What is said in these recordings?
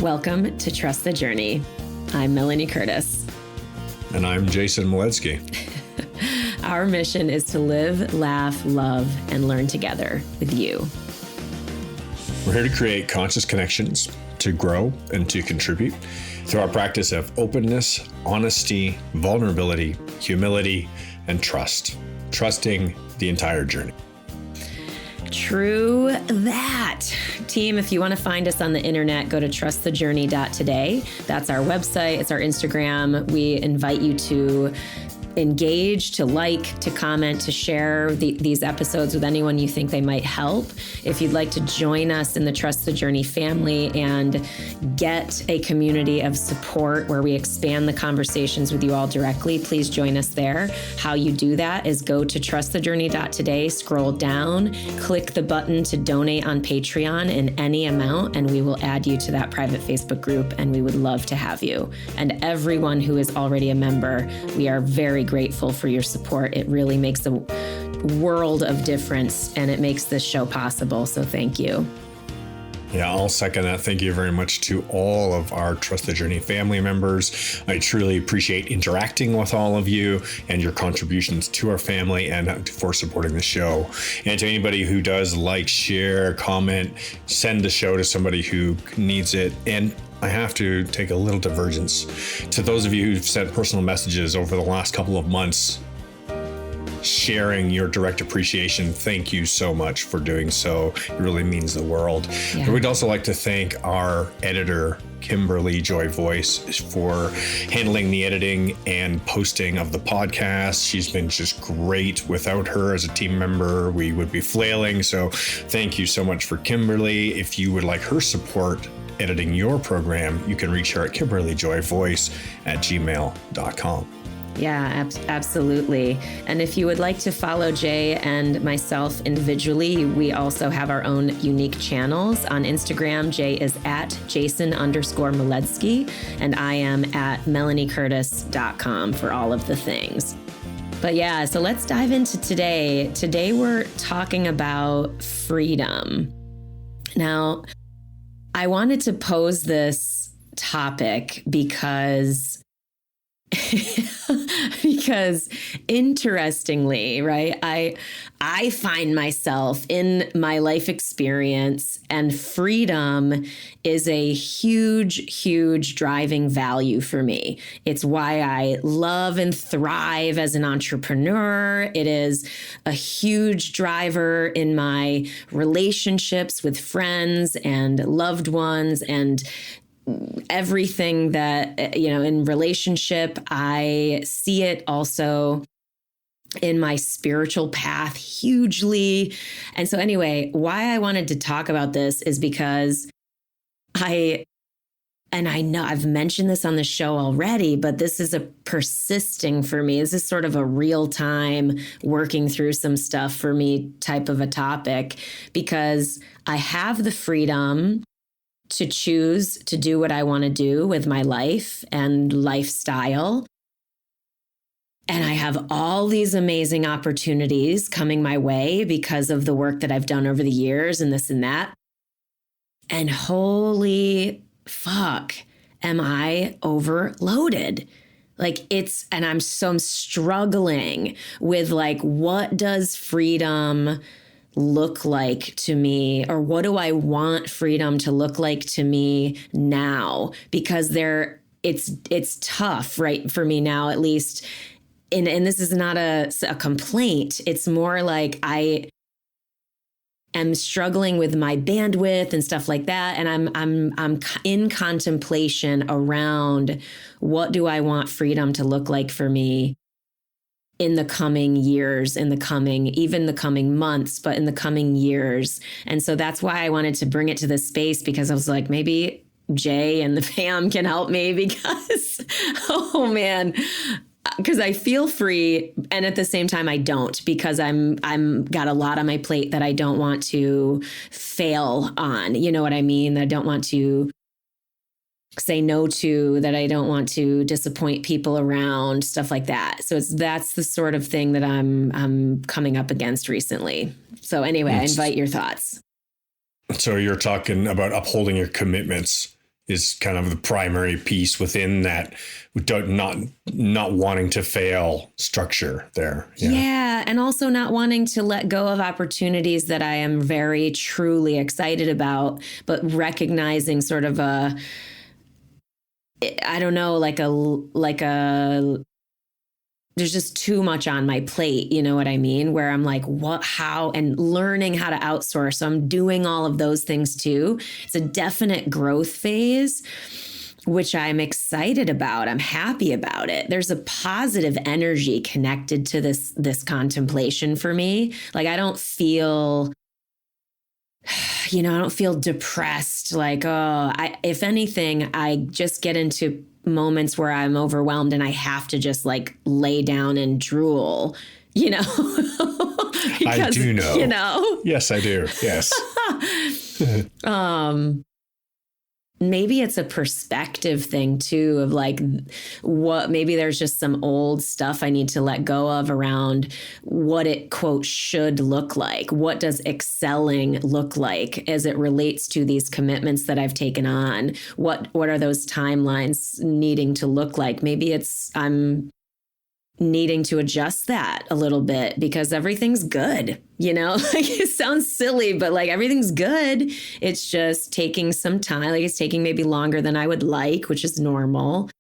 Welcome to Trust the Journey. I'm Melanie Curtis. And I'm Jason Moledzki. Our mission is to live, laugh, love, and learn together with you. We're here to create conscious connections, to grow and to contribute through our practice of openness, honesty, vulnerability, humility, and trust. Trusting the entire journey. True that. Team, if you want to find us on the internet, go to trustthejourney.today. That's our website. It's our Instagram. We invite you to engage, to like, to comment, to share these episodes with anyone you think they might help. If you'd like to join us in the Trust the Journey family and get a community of support where we expand the conversations with you all directly, please join us there. How you do that is go to trustthejourney.today, scroll down, click the button to donate on Patreon in any amount, and we will add you to that private Facebook group, and we would love to have you. And everyone who is already a member, we are very grateful for your support. It really makes a world of difference, and it makes this show possible. So thank you. Yeah, I'll second that. Thank you very much to all of our Trust the Journey family members. I truly appreciate interacting with all of you and your contributions to our family and for supporting the show. And to anybody who does like, share, comment, send the show to somebody who needs it. And I have to take a little divergence. To those of you who've sent personal messages over the last couple of months, sharing your direct appreciation, thank you so much for doing so. It really means the world. Yeah. But we'd also like to thank our editor, Kimberly Joy Voice, for handling the editing and posting of the podcast. She's been just great. Without her as a team member, we would be flailing. So thank you so much for Kimberly. If you would like her support editing your program, you can reach her at kimberlyjoyvoice@gmail.com. Yeah, absolutely. And if you would like to follow Jay and myself individually, we also have our own unique channels. On Instagram, Jay is at jason_moledzki, and I am at melaniecurtis.com for all of the things. But yeah, so let's dive into today. Today we're talking about freedom. Now, I wanted to pose this topic because interestingly, right, I find myself in my life experience, and freedom is a huge driving value for me. It's why I love and thrive as an entrepreneur. It is a huge driver in my relationships with friends and loved ones and everything that, in relationship. I see it also in my spiritual path hugely. And so anyway, why I wanted to talk about this is because I know I've mentioned this on the show already, but this is a persisting for me. This is sort of a real time working through some stuff for me type of a topic, because I have the freedom to choose to do what I want to do with my life and lifestyle. And I have all these amazing opportunities coming my way because of the work that I've done over the years and this and that. And holy fuck, am I overloaded? And I'm struggling with what does freedom look like to me, or what do I want freedom to look like to me now? Because it's tough, right, for me now, at least. And this is not a complaint. It's more like I am struggling with my bandwidth and stuff like that. And I'm in contemplation around what do I want freedom to look like for me in the coming years, even the coming months, but in the coming years. And so that's why I wanted to bring it to this space, because I was like, maybe Jay and the fam can help me, because, oh man, because I feel free. And at the same time, I don't, because I'm got a lot on my plate that I don't want to fail on. You know what I mean? I don't want to say no to, that I don't want to disappoint people around, stuff like that. So that's the sort of thing that I'm coming up against recently. So anyway, I invite your thoughts. So you're talking about upholding your commitments is kind of the primary piece within that not wanting to fail structure there. Yeah. And also not wanting to let go of opportunities that I am very truly excited about, but recognizing sort of I don't know, like a there's just too much on my plate, you know what I mean? Where I'm like, what, how, and learning how to outsource. So I'm doing all of those things too. It's a definite growth phase, which I'm excited about. I'm happy about it. There's a positive energy connected to this contemplation for me. Like I don't feel depressed. Like, if anything, I just get into moments where I'm overwhelmed and I have to just like lay down and drool, because, I do know. Yes, I do. Yes. Maybe it's a perspective thing too, of like maybe there's just some old stuff I need to let go of around what it quote should look like. What does excelling look like as it relates to these commitments that I've taken on? What are those timelines needing to look like? Maybe I'm needing to adjust that a little bit because everything's good, like it sounds silly, but like everything's good. It's just taking some time. Like it's taking maybe longer than I would like, which is normal.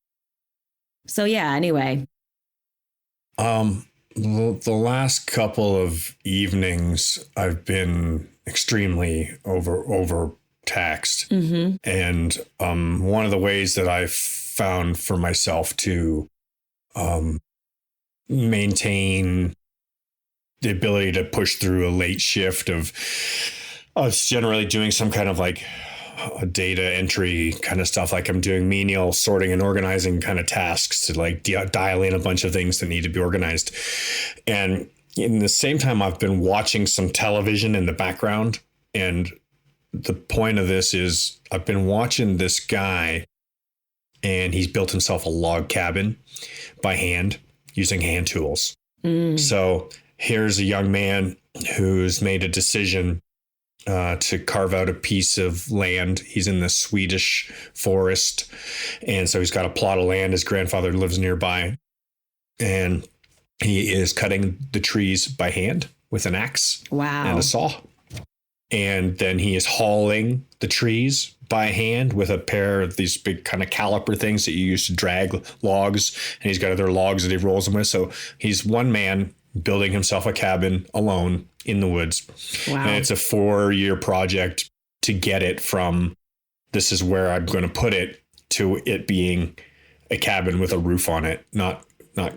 So yeah, anyway. The last couple of evenings I've been extremely overtaxed. Mm-hmm. And one of the ways that I've found for myself to maintain the ability to push through a late shift of generally doing some kind of like a data entry kind of stuff. Like I'm doing menial sorting and organizing kind of tasks to like dial in a bunch of things that need to be organized. And in the same time, I've been watching some television in the background. And the point of this is I've been watching this guy and he's built himself a log cabin by hand using hand tools. So here's a young man who's made a decision to carve out a piece of land. He's in the Swedish forest. And so he's got a plot of land. His grandfather lives nearby. And he is cutting the trees by hand with an axe and a saw. And then he is hauling the trees by hand with a pair of these big kind of caliper things that you use to drag logs. And he's got other logs that he rolls them with. So he's one man building himself a cabin alone in the woods. Wow. And it's a 4-year project to get it from this is where I'm going to put it to it being a cabin with a roof on it. Not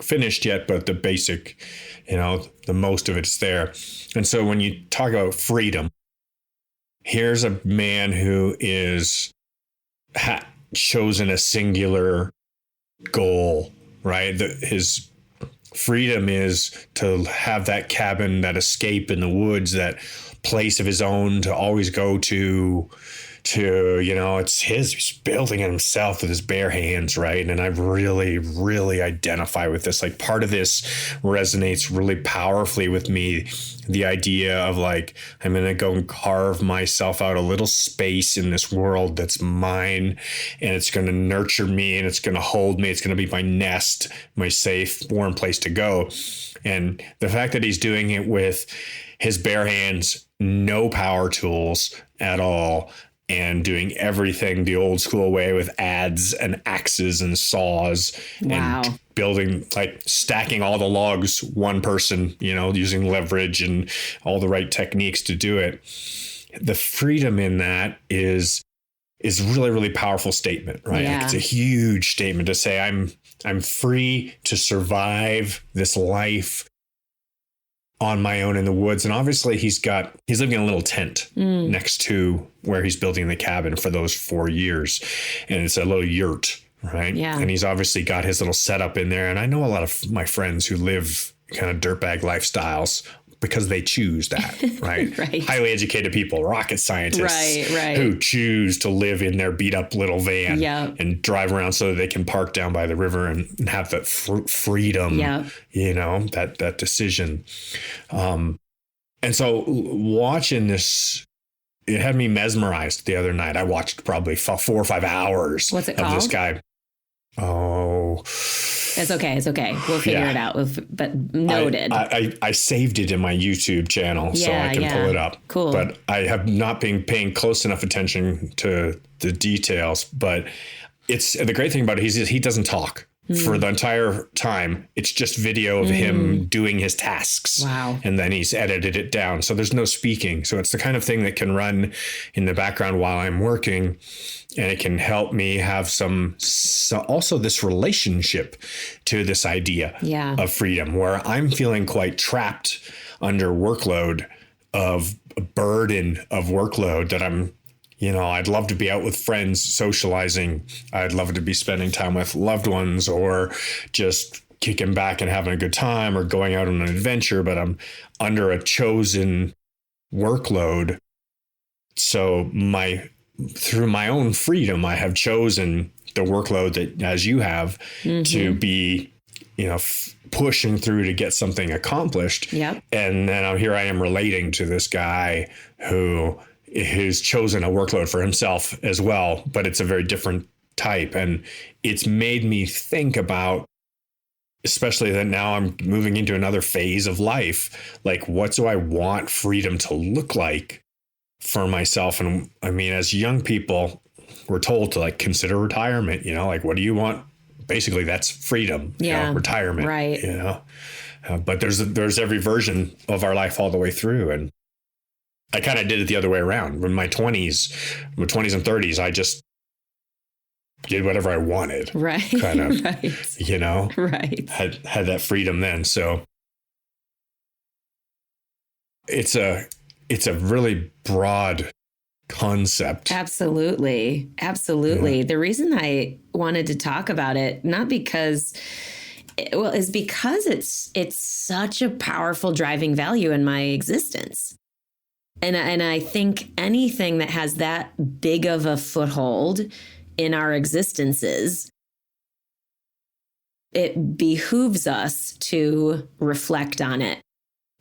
finished yet, but the basic, the most of it's there. And so when you talk about freedom, here's a man who is chosen a singular goal, right? His freedom is to have that cabin, that escape in the woods, that place of his own to always go to, it's his, he's building it himself with his bare hands, right? And I really, really identify with this. Like part of this resonates really powerfully with me. The idea of like, I'm going to go and carve myself out a little space in this world that's mine, and it's going to nurture me and it's going to hold me. It's going to be my nest, my safe, warm place to go. And the fact that he's doing it with his bare hands, no power tools at all, and doing everything the old school way with adze and axes and saws. Wow. And building, like stacking all the logs, one person, using leverage and all the right techniques to do it. The freedom in that is really, really powerful statement, right? Yeah. Like it's a huge statement to say, I'm free to survive this life on my own in the woods. And obviously he's living in a little tent next to where he's building the cabin for those 4 years. And it's a little yurt, right? Yeah. And he's obviously got his little setup in there. And I know a lot of my friends who live kind of dirtbag lifestyles because they choose that, right? Right. Highly educated people, rocket scientists, right. who choose to live in their beat up little van and drive around so that they can park down by the river and have that freedom, that decision. And so watching this it had me mesmerized the other night. I watched probably 4 or 5 hours What's it of this called? guy. Oh, It's okay. It's okay. We'll figure Yeah. it out. But noted. I saved it in my YouTube channel so I can pull it up. Cool. But I have not been paying close enough attention to the details. But it's the great thing about it. He doesn't talk for the entire time. It's just video of him doing his tasks. Wow. And then he's edited it down. So there's no speaking. So it's the kind of thing that can run in the background while I'm working. And it can help me have also this relationship to this idea of freedom, where I'm feeling quite trapped under workload of a burden of workload that I'd love to be out with friends socializing. I'd love to be spending time with loved ones or just kicking back and having a good time or going out on an adventure, but I'm under a chosen workload. So through my own freedom, I have chosen the workload that, as you have, to be, pushing through to get something accomplished. Yep. And then here I am relating to this guy who's chosen a workload for himself as well, but it's a very different type. And it's made me think about, especially that now I'm moving into another phase of life, like, what do I want freedom to look like for myself? And I mean, as young people, we're told to consider retirement, what do you want? Basically, that's freedom, retirement, right. But there's every version of our life all the way through. And I kind of did it the other way around. In my 20s and 30s, I just did whatever I wanted. Right. Kind of, right. Right. Had that freedom then. So it's a really broad concept. Absolutely. Absolutely. The reason I wanted to talk about it, not because, is because it's such a powerful driving value in my existence. And I think anything that has that big of a foothold in our existences, it behooves us to reflect on it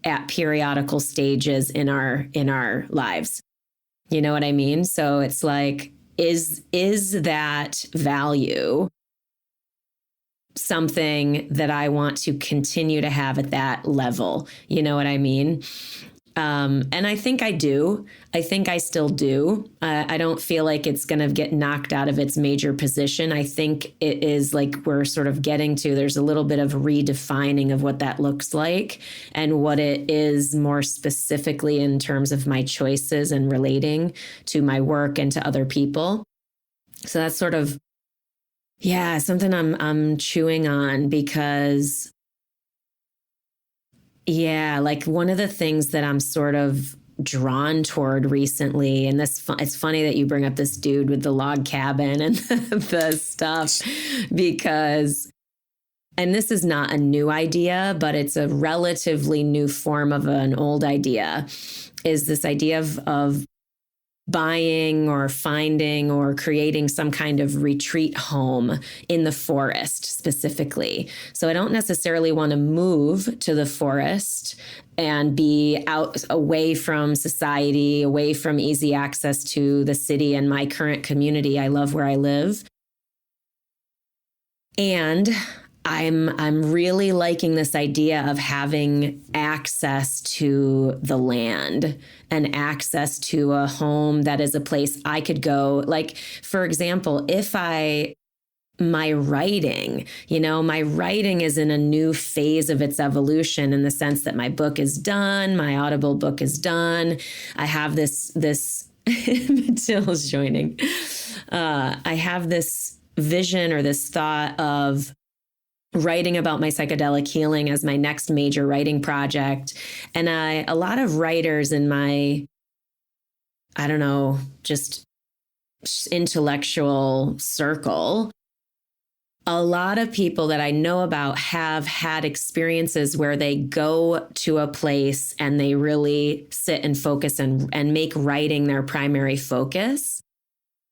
at periodical stages in our lives. You know what I mean? So it's like, is that value something that I want to continue to have at that level? You know what I mean? And I think I do. I think I still do. I don't feel like it's going to get knocked out of its major position. I think it is like we're sort of getting to, there's a little bit of redefining of what that looks like and what it is more specifically in terms of my choices and relating to my work and to other people. So that's sort of, something I'm chewing on because one of the things that I'm sort of drawn toward recently, and it's funny that you bring up this dude with the log cabin and the stuff, because, and this is not a new idea, but it's a relatively new form of an old idea, is this idea of buying or finding or creating some kind of retreat home in the forest specifically. So I don't necessarily want to move to the forest and be out away from society, away from easy access to the city and my current community. I love where I live. And I'm really liking this idea of having access to the land and access to a home that is a place I could go. Like, for example, my writing is in a new phase of its evolution in the sense that my book is done. My Audible book is done. I have this Matilda's joining. I have this vision or this thought of writing about my psychedelic healing as my next major writing project. And a lot of writers in my, just intellectual circle, a lot of people that I know about have had experiences where they go to a place and they really sit and focus and make writing their primary focus.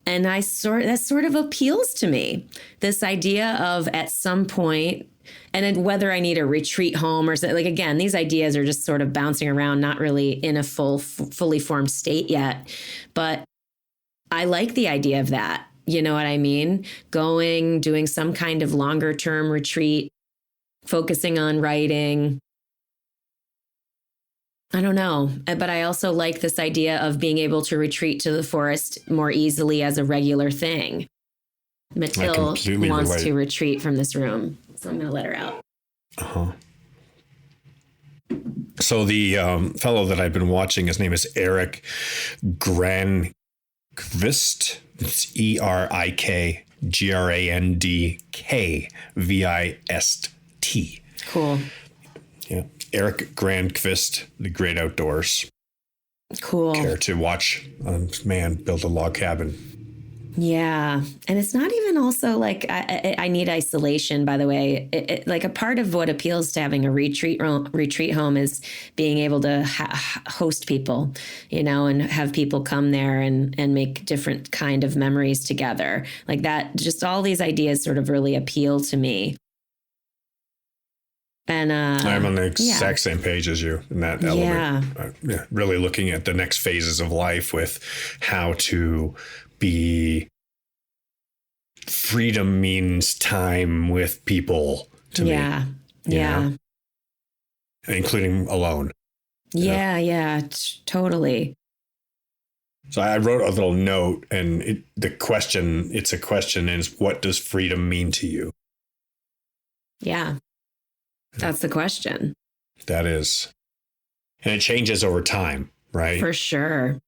And that sort of appeals to me. This idea of at some point, and then whether I need a retreat home or something, like, again, these ideas are just sort of bouncing around, not really in a fully formed state yet. But I like the idea of that. You know what I mean? Doing some kind of longer term retreat, focusing on writing. I don't know. But I also like this idea of being able to retreat to the forest more easily as a regular thing. Mathilde wants to retreat from this room, so I'm going to let her out. Uh-huh. So the fellow that I've been watching, his name is Eric Granqvist. It's ErikGrandkvist. Cool. Yeah. Eric Grandquist, The Great Outdoors. Cool. Care to watch a man build a log cabin. Yeah. And it's not even also like I need isolation, by the way. Like a part of what appeals to having a retreat home is being able to host people, you know, and have people come there and make different kind of memories together. Like that, just all these ideas sort of really appeal to me. And I'm on the exact same page as you in that element. Really looking at the next phases of life with how to be. Freedom means time with people to me. Yeah. Know? Including alone. Yeah, totally. So I wrote a little note, and it's a question, is what does freedom mean to you? Yeah. That's the question. That is. And it changes over time, right? For sure.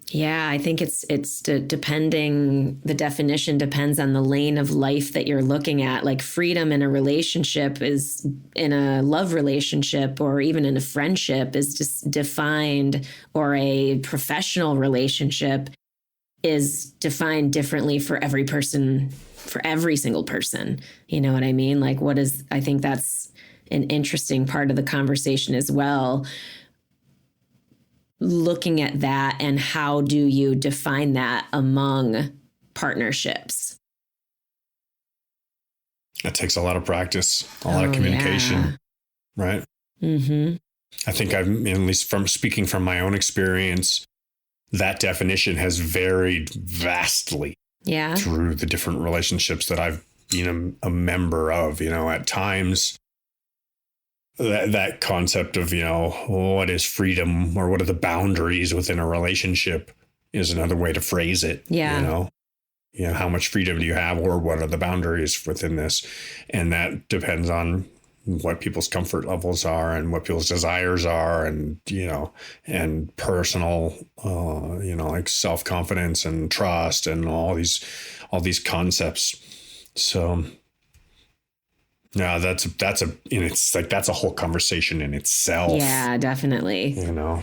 Yeah, I think it's depending, the definition depends on the lane of life that you're looking at. Like freedom in a relationship is, in a love relationship or even in a friendship, is just defined, or a professional relationship is defined differently for every person, for every single person. You know what I mean? Like I think that's an interesting part of the conversation as well. Looking at that, and how do you define that among partnerships? It takes a lot of practice, a lot of communication, right? Mm-hmm. I think at least from speaking from my own experience, that definition has varied vastly through the different relationships that I've been a member of. You know, at times that concept of, you know, what is freedom or what are the boundaries within a relationship is another way to phrase it. Yeah. You know, how much freedom do you have, or what are the boundaries within this? And that depends on what people's comfort levels are and what people's desires are, and, you know, and personal, you know, like self-confidence and trust and all these concepts. So no, that's a whole conversation in itself. Yeah, definitely. You know?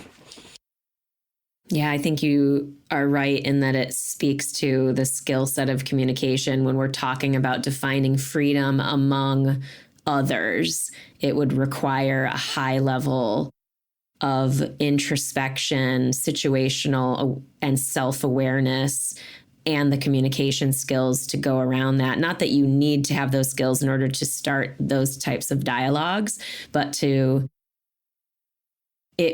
Yeah, I think you are right in that it speaks to the skill set of communication. When we're talking about defining freedom among others, it would require a high level of introspection, situational and self-awareness, and the communication skills to go around that. Not that you need to have those skills in order to start those types of dialogues, but it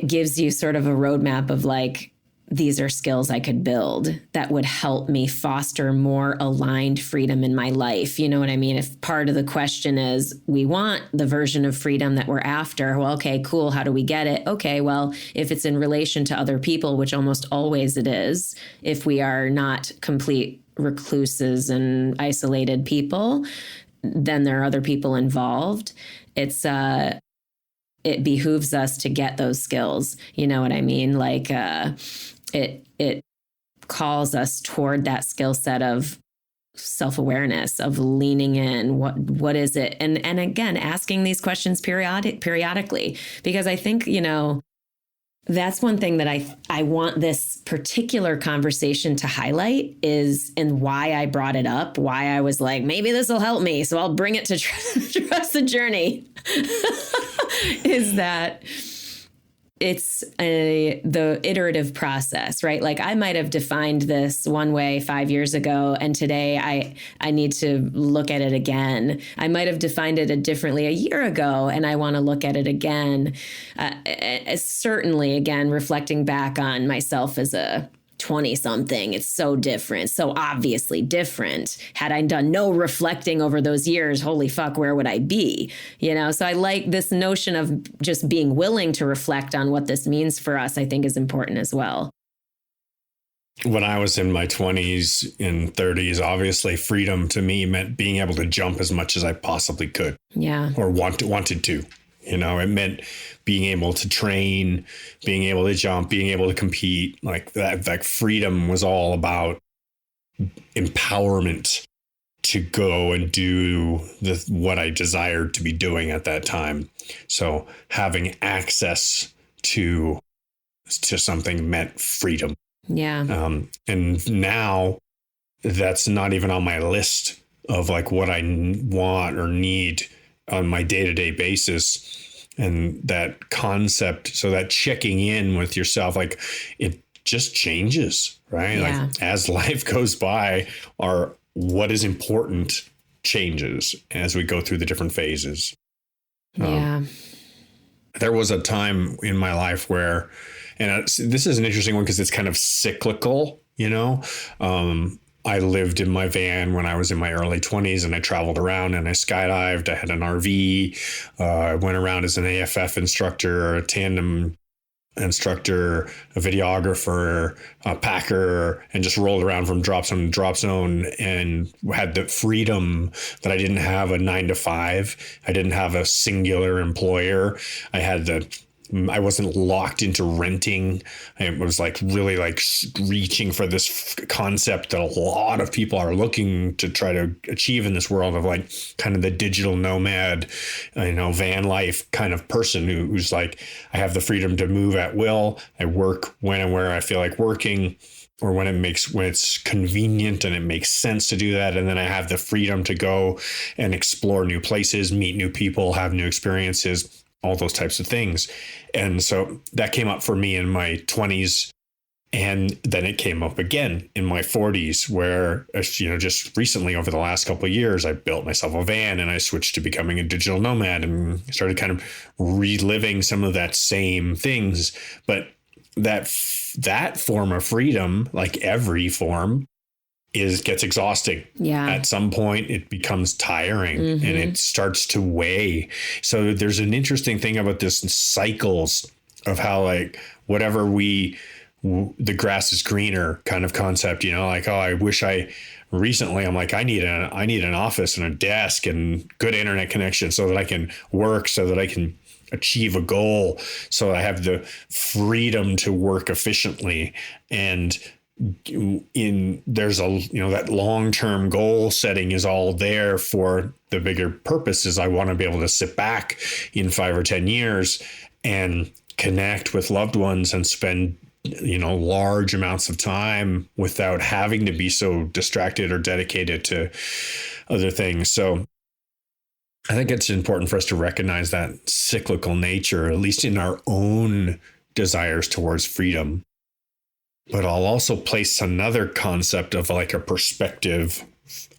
gives you sort of a roadmap of like, these are skills I could build that would help me foster more aligned freedom in my life. You know what I mean? If part of the question is, we want the version of freedom that we're after, well, okay, cool. How do we get it? Okay, well, if it's in relation to other people, which almost always it is, if we are not complete recluses and isolated people, then there are other people involved. It behooves us to get those skills. You know what I mean? Like, it calls us toward that skill set of self-awareness, of leaning in. What is it? And again, asking these questions periodically, because I think, you know, that's one thing that I want this particular conversation to highlight is, and why I brought it up, why I was like, maybe this will help me, so I'll bring it to Trust the Journey, is that it's the iterative process, right? Like I might have defined this one way 5 years ago, and today I need to look at it again. I might have defined it differently a year ago, and I want to look at it again. Certainly, again, reflecting back on myself as a 20 something, it's so different, so obviously different. Had I done no reflecting over those years, holy fuck, where would I be? So I like this notion of just being willing to reflect on what this means for us, I think is important as well. When I was in my 20s and 30s, obviously freedom to me meant being able to jump as much as I possibly could. Yeah. Or wanted to. It meant being able to train, being able to jump, being able to compete. Like that, like freedom was all about empowerment to go and do what I desired to be doing at that time. So having access to something meant freedom. Yeah. And now that's not even on my list of like what I want or need on my day-to-day basis. And that concept, so that checking in with yourself, like it just changes, right? Yeah. Like as life goes by, what is important changes as we go through the different phases. Yeah. There was a time in my life where, and this is an interesting one because it's kind of cyclical, I lived in my van when I was in my early 20s, and I traveled around and I skydived. I had an RV. I went around as an AFF instructor, a tandem instructor, a videographer, a packer, and just rolled around from drop zone to drop zone and had the freedom that I didn't have a 9 to 5. I didn't have a singular employer. I wasn't locked into renting. I was like really like reaching for this concept that a lot of people are looking to try to achieve in this world of like kind of the digital nomad, van life kind of person who's like, I have the freedom to move at will. I work when and where I feel like working, or when it's convenient and it makes sense to do that. And then I have the freedom to go and explore new places, meet new people, have new experiences, all those types of things. And so that came up for me in my 20s. And then it came up again in my 40s, where, just recently over the last couple of years, I built myself a van and I switched to becoming a digital nomad and started kind of reliving some of that same things. But that form of freedom, like every form, gets exhausting. Yeah. At some point it becomes tiring and it starts to weigh. So there's an interesting thing about this cycles of how like whatever the grass is greener kind of concept, like, oh, I wish recently I'm like, I need an office and a desk and good internet connection so that I can work, so that I can achieve a goal, so I have the freedom to work efficiently. And there's that long-term goal setting is all there for the bigger purposes. I want to be able to sit back in 5 or 10 years and connect with loved ones and spend large amounts of time without having to be so distracted or dedicated to other things. So I think it's important for us to recognize that cyclical nature, at least in our own desires towards freedom. But I'll also place another concept of like a perspective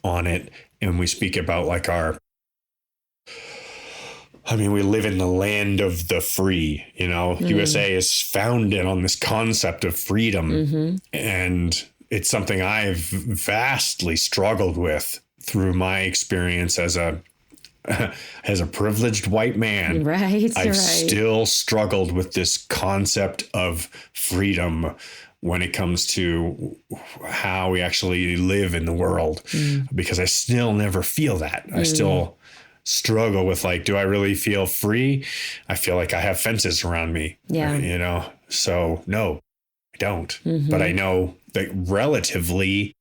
on it. And we speak about like we live in the land of the free, USA is founded on this concept of freedom. And it's something I've vastly struggled with through my experience as a privileged white man. Right. I've still struggled with this concept of freedom when it comes to how we actually live in the world, because I still never feel that. I still struggle with like, do I really feel free? I feel like I have fences around me, so no, I don't. But I know that relatively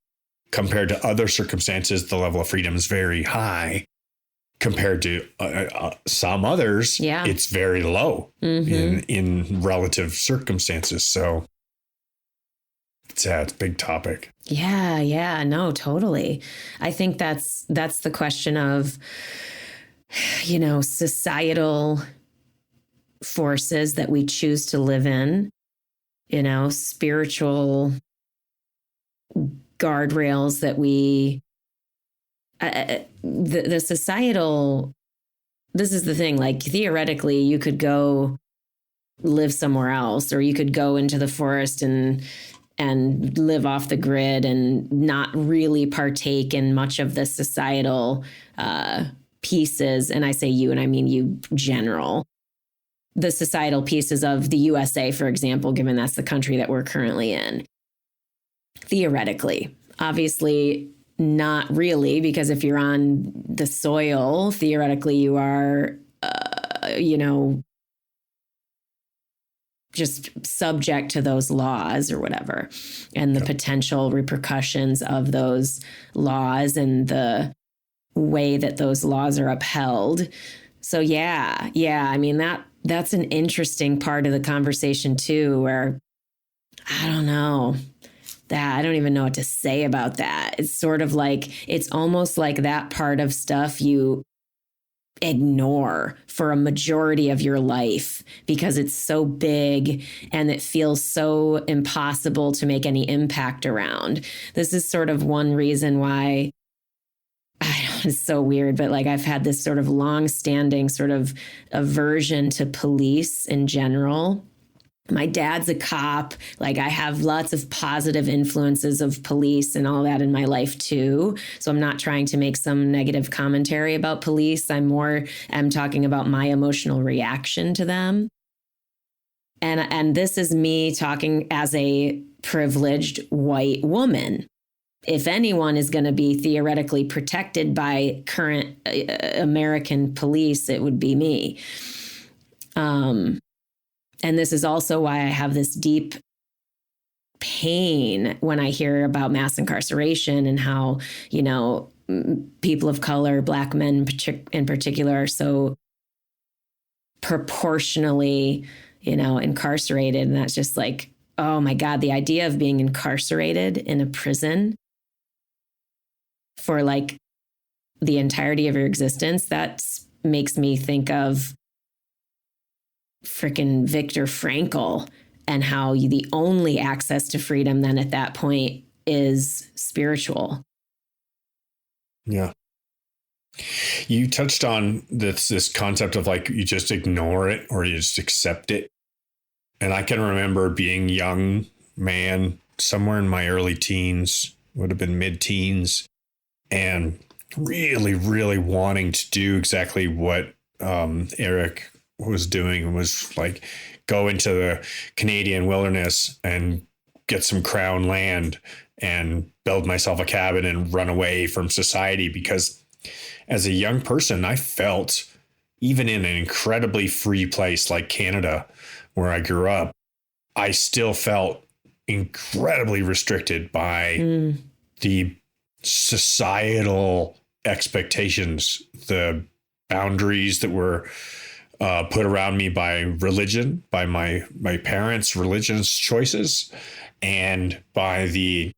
compared to other circumstances, the level of freedom is very high. Compared to some others, it's very low in relative circumstances. So it's a big topic. Yeah. No, totally. I think that's the question of, societal forces that we choose to live in, spiritual guardrails that we, the societal, this is the thing, like theoretically you could go live somewhere else, or you could go into the forest and live off the grid and not really partake in much of the societal pieces. And I say you, and I mean you general, the societal pieces of the USA, for example, given that's the country that we're currently in. Theoretically, obviously not really, because if you're on the soil, theoretically you are, just subject to those laws or whatever, and the potential repercussions of those laws and the way that those laws are upheld. So yeah. I mean, that's an interesting part of the conversation too, where I don't know that. I don't even know what to say about that. It's sort of like, it's almost like that part of stuff you ignore for a majority of your life because it's so big and it feels so impossible to make any impact around. This is sort of one reason why, I know it's so weird, but like I've had this sort of long-standing sort of aversion to police in general. My dad's a cop. Like I have lots of positive influences of police and all that in my life too. So I'm not trying to make some negative commentary about police. I'm talking about my emotional reaction to them. And this is me talking as a privileged white woman. If anyone is going to be theoretically protected by current American police, it would be me. And this is also why I have this deep pain when I hear about mass incarceration and how, people of color, Black men in particular, are so proportionally, incarcerated. And that's just like, oh my God, the idea of being incarcerated in a prison for like the entirety of your existence, that makes me think of frickin' Viktor Frankl and how the only access to freedom then at that point is spiritual. Yeah. You touched on this concept of like, you just ignore it or you just accept it. And I can remember being young man, somewhere in my early teens, would have been mid-teens, and really, really wanting to do exactly what Eric was doing, was like go into the Canadian wilderness and get some crown land and build myself a cabin and run away from society. Because as a young person, I felt, even in an incredibly free place like Canada, where I grew up, I still felt incredibly restricted by the societal expectations, the boundaries that were put around me by religion, by my parents' religious choices, and by the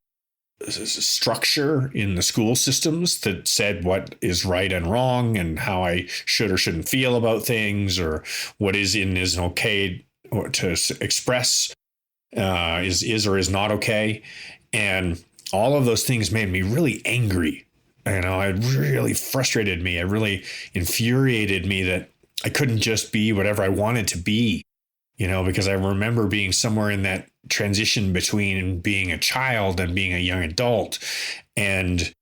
structure in the school systems that said what is right and wrong and how I should or shouldn't feel about things, or what is and isn't okay or to express is or is not okay. And all of those things made me really angry. It really frustrated me. It really infuriated me that I couldn't just be whatever I wanted to be, because I remember being somewhere in that transition between being a child and being a young adult, and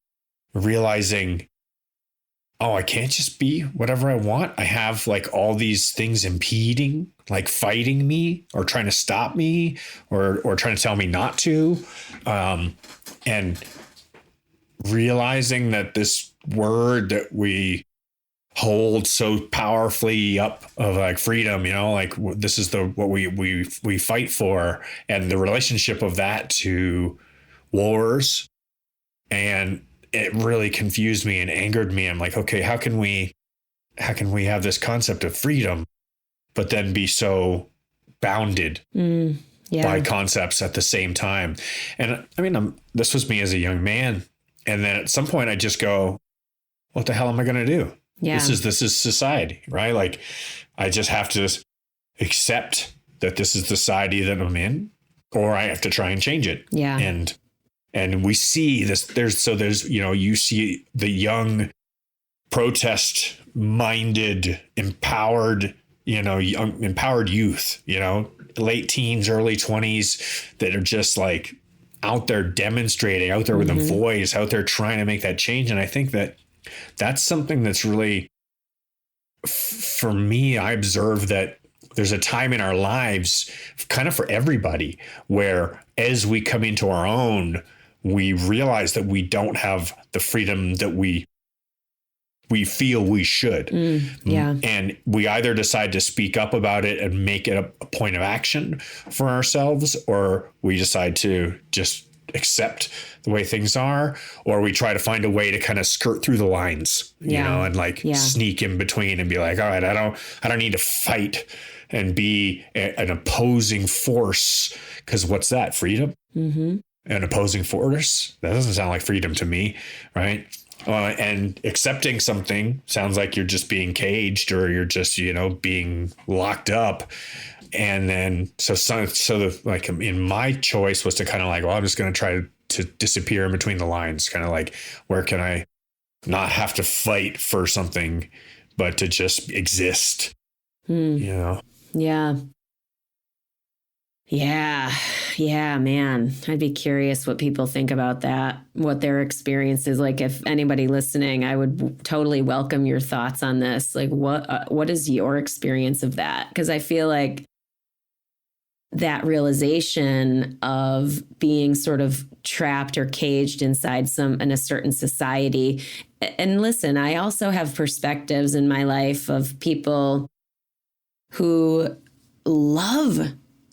realizing, oh, I can't just be whatever I want. I have like all these things impeding, like fighting me or trying to stop me or trying to tell me not to. And realizing that this word that we hold so powerfully up of like freedom, like this is what we fight for, and the relationship of that to wars. And it really confused me and angered me. I'm like, okay, how can we have this concept of freedom, but then be so bounded by concepts at the same time? And I mean, this was me as a young man. And then at some point I just go, what the hell am I going to do? Yeah. This is society, right? Like I just have to accept that this is the society that I'm in, or I have to try and change it. Yeah. And we see this, there's, you see the young protest minded, empowered, empowered youth, late teens, early 20s that are just like out there demonstrating, out there with a voice, out there trying to make that change. And I think that that's something that's really, for me, I observe that there's a time in our lives, kind of for everybody, where as we come into our own, we realize that we don't have the freedom that we feel we should. Yeah. And we either decide to speak up about it and make it a point of action for ourselves, or we decide to just accept the way things are, or we try to find a way to kind of skirt through the lines, and sneak in between and be like, all right, I don't need to fight and be an opposing force. Because what's that? Freedom? An opposing force? That doesn't sound like freedom to me, right? And accepting something sounds like you're just being caged, or you're just, being locked up. And then, in my choice was to kind of like, well, I'm just going to try to disappear in between the lines, kind of like, where can I not have to fight for something, but to just exist, Yeah. Yeah, man. I'd be curious what people think about that, what their experience is like. If anybody listening, I would totally welcome your thoughts on this. Like, what is your experience of that? Because I feel like that realization of being sort of trapped or caged inside in a certain society. And listen, I also have perspectives in my life of people who love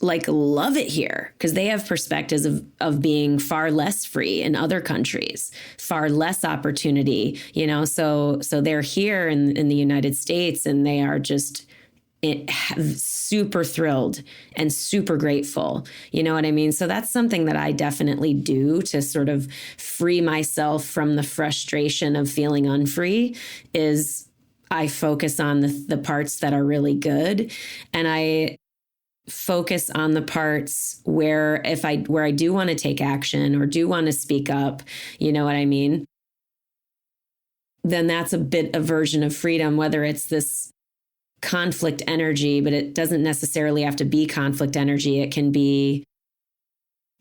it here, because they have perspectives of being far less free in other countries, far less opportunity, so they're here in the United States, and they are just super thrilled and super grateful. You know what I mean? So that's something that I definitely do to sort of free myself from the frustration of feeling unfree, is I focus on the parts that are really good. And I focus on the parts where I do want to take action or do want to speak up, you know what I mean? Then that's a version of freedom, whether it's this conflict energy, but it doesn't necessarily have to be conflict energy. It can be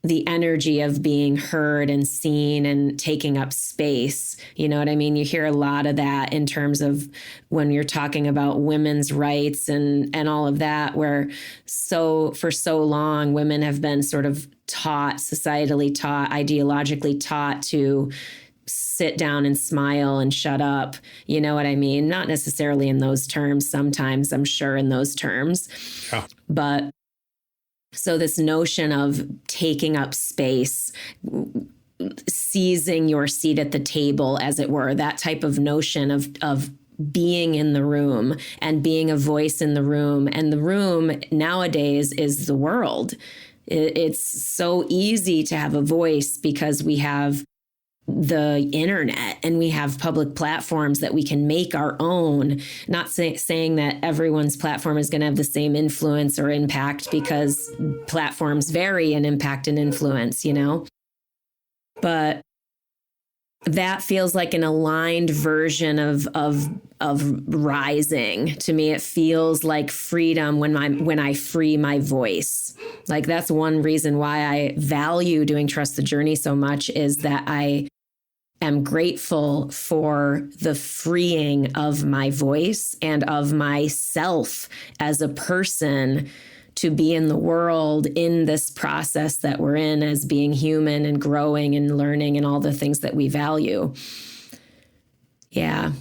the energy of being heard and seen and taking up space. You know what I mean? You hear a lot of that in terms of when you're talking about women's rights and all of that, where for so long, women have been sort of societally taught, ideologically taught to sit down and smile and shut up. You know what I mean? Not necessarily in those terms. Sometimes I'm sure in those terms, but so this notion of taking up space, seizing your seat at the table, as it were, that type of notion of being in the room and being a voice in the room. And the room nowadays is the world. It's so easy to have a voice because we have the internet and we have public platforms that we can make our own. Not saying that everyone's platform is going to have the same influence or impact, because platforms vary in impact and influence, but that feels like an aligned version of rising to me. It feels like freedom when I free my voice. Like, that's one reason why I value doing Trust the Journey so much, is that I am grateful for the freeing of my voice and of myself as a person to be in the world in this process that we're in as being human and growing and learning and all the things that we value. Yeah.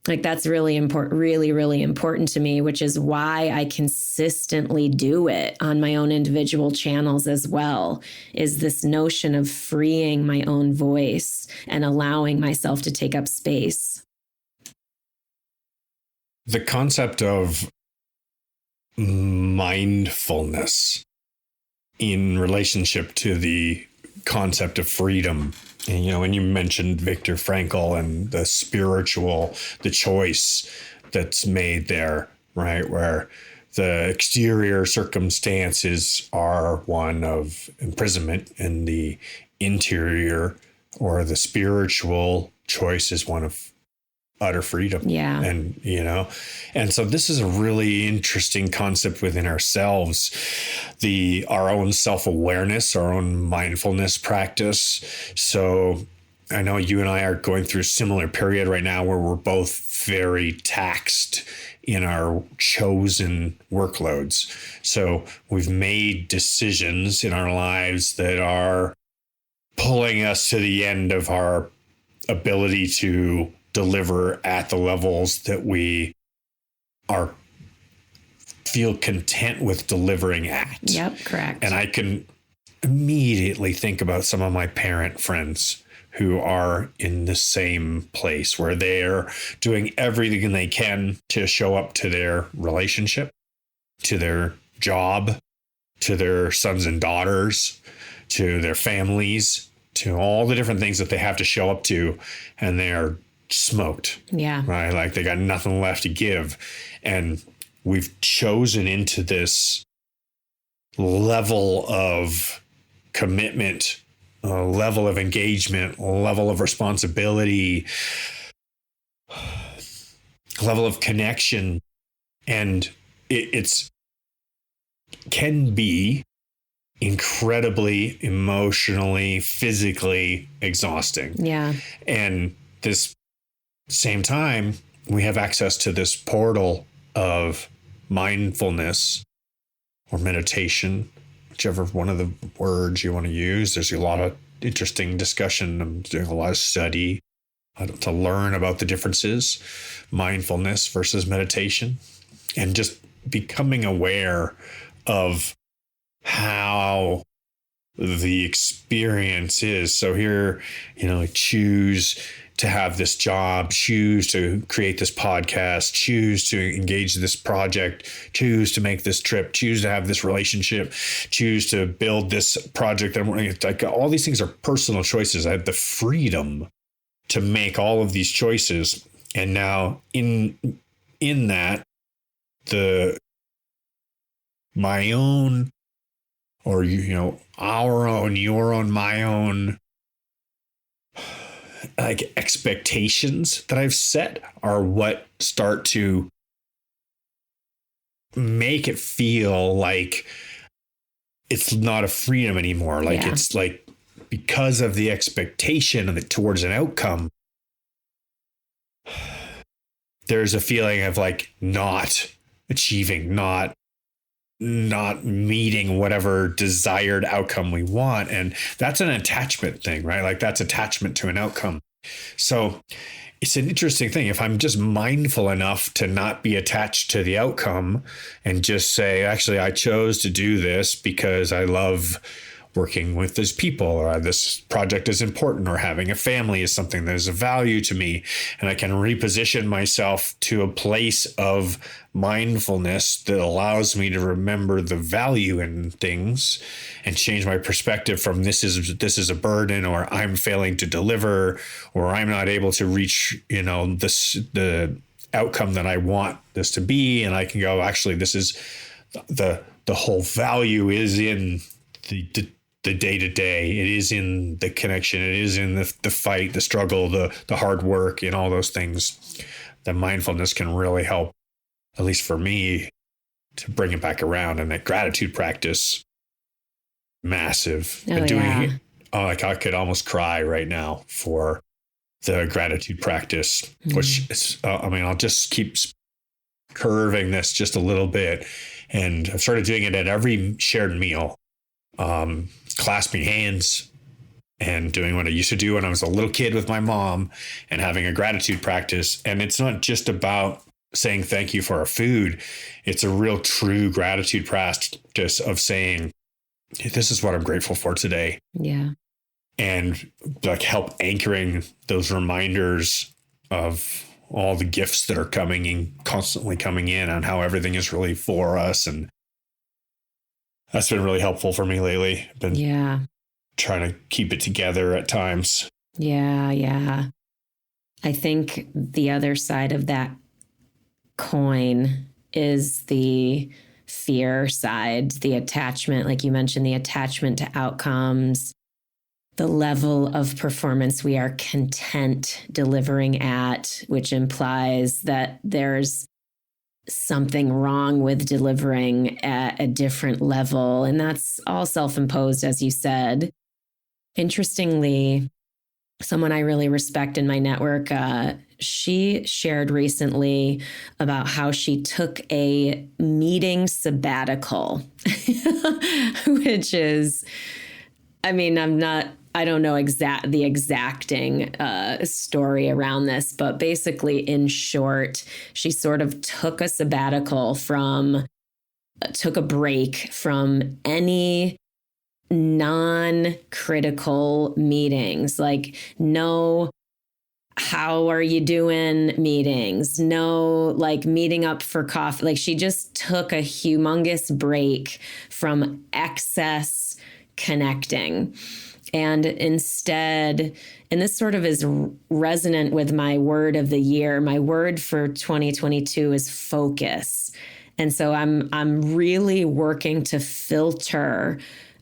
Like, that's really important, really, really important to me, which is why I consistently do it on my own individual channels as well, is this notion of freeing my own voice and allowing myself to take up space. The concept of mindfulness in relationship to the concept of freedom. And, when you mentioned Viktor Frankl and the choice that's made there, right? Where the exterior circumstances are one of imprisonment, and the interior or the spiritual choice is one of utter freedom. Yeah. And, and so this is a really interesting concept within ourselves, our own self-awareness, our own mindfulness practice. So I know you and I are going through a similar period right now where we're both very taxed in our chosen workloads. So we've made decisions in our lives that are pulling us to the end of our ability to deliver at the levels that we feel content with delivering at. Yep, correct. And I can immediately think about some of my parent friends who are in the same place where they're doing everything they can to show up to their relationship, to their job, to their sons and daughters, to their families, to all the different things that they have to show up to, and they're smoked. Yeah. Right? Like they got nothing left to give. And we've chosen into this level of commitment, a level of engagement, a level of responsibility, level of connection. And it's can be incredibly emotionally, physically exhausting. Yeah. And this same time, we have access to this portal of mindfulness or meditation, whichever one of the words you want to use. There's a lot of interesting discussion. I'm doing a lot of study to learn about the differences, mindfulness versus meditation, and just becoming aware of how the experience is. So here, I choose to have this job, choose to create this podcast, choose to engage this project, choose to make this trip, choose to have this relationship, choose to build this project that I'm running. Like all these things are personal choices. I have the freedom to make all of these choices. And now in that, my own, or our own, your own, my own, like expectations that I've set are what start to make it feel like it's not a freedom anymore. Like it's like, because of the expectation of it towards an outcome, there's a feeling of like not achieving, not meeting whatever desired outcome we want. And that's an attachment thing, right? Like that's attachment to an outcome. So it's an interesting thing. If I'm just mindful enough to not be attached to the outcome and just say, actually, I chose to do this because I love working with these people, or this project is important, or having a family is something that is of value to me. And I can reposition myself to a place of mindfulness that allows me to remember the value in things and change my perspective from this is a burden, or I'm failing to deliver, or I'm not able to reach, the outcome that I want this to be. And I can go, actually, this is the whole value is in the day-to-day. It is in the connection. It is in the fight, the struggle, the hard work, and all those things. The mindfulness can really help, at least for me, to bring it back around. And that gratitude practice, massive. And doing it, like I could almost cry right now for the gratitude practice, which is, I'll just keep curving this just a little bit. And I've started doing it at every shared meal. Clasping hands and doing what I used to do when I was a little kid with my mom, and having a gratitude practice. And it's not just saying thank you for our food. It's a real true gratitude practice of saying, this is what I'm grateful for today. Yeah. And like help anchoring those reminders of all the gifts that are coming in, constantly coming in, on how everything is really for us. And that's been really helpful for me lately. I've been trying to keep it together at times. Yeah. I think the other side of that coin is the fear side, the attachment, like you mentioned, the attachment to outcomes, the level of performance we are content delivering at, which implies that there's something wrong with delivering at a different level. And that's all self-imposed, as you said. Interestingly, someone I really respect in my network, she shared recently about how she took a meeting sabbatical, which is, I mean, I don't know the exacting story around this, but basically, in short, she sort of took a sabbatical took a break from any non-critical meetings, like no, how are you doing meetings, no, like meeting up for coffee. Like she just took a humongous break from excess connecting. And instead, and this sort of is resonant with my word of the year, my word for 2022 is focus. And so I'm really working to filter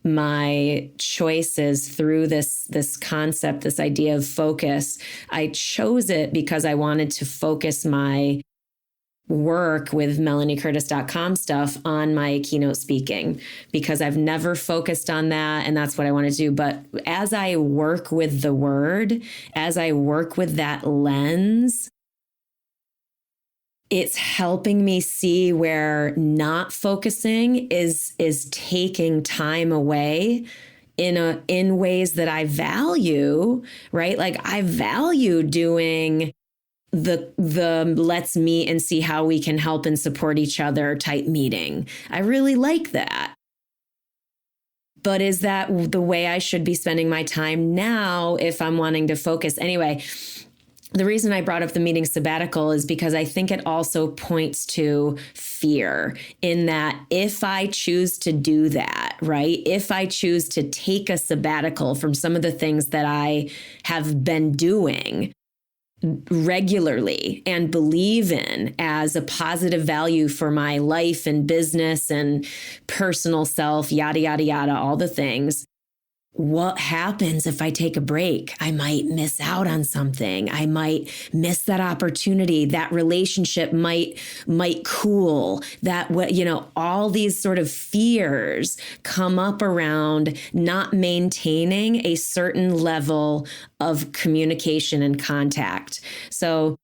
my choices through this concept, this idea of focus. I chose it because I wanted to focus my work with melaniecurtis.com stuff on my keynote speaking, because I've never focused on that, and that's what I want to do. But as I work with the word, as I work with that lens, it's helping me see where not focusing is taking time away in ways that I value, right? Like I value doing the let's meet and see how we can help and support each other type meeting. I really like that. But is that the way I should be spending my time now if I'm wanting to focus? Anyway, the reason I brought up the meeting sabbatical is because I think it also points to fear, in that if I choose to do that, right? If I choose to take a sabbatical from some of the things that I have been doing regularly and believe in as a positive value for my life and business and personal self, yada, yada, yada, all the things. What happens if I take a break? I might miss out on something. I might miss that opportunity. That relationship might cool. That all these sort of fears come up around not maintaining a certain level of communication and contact. So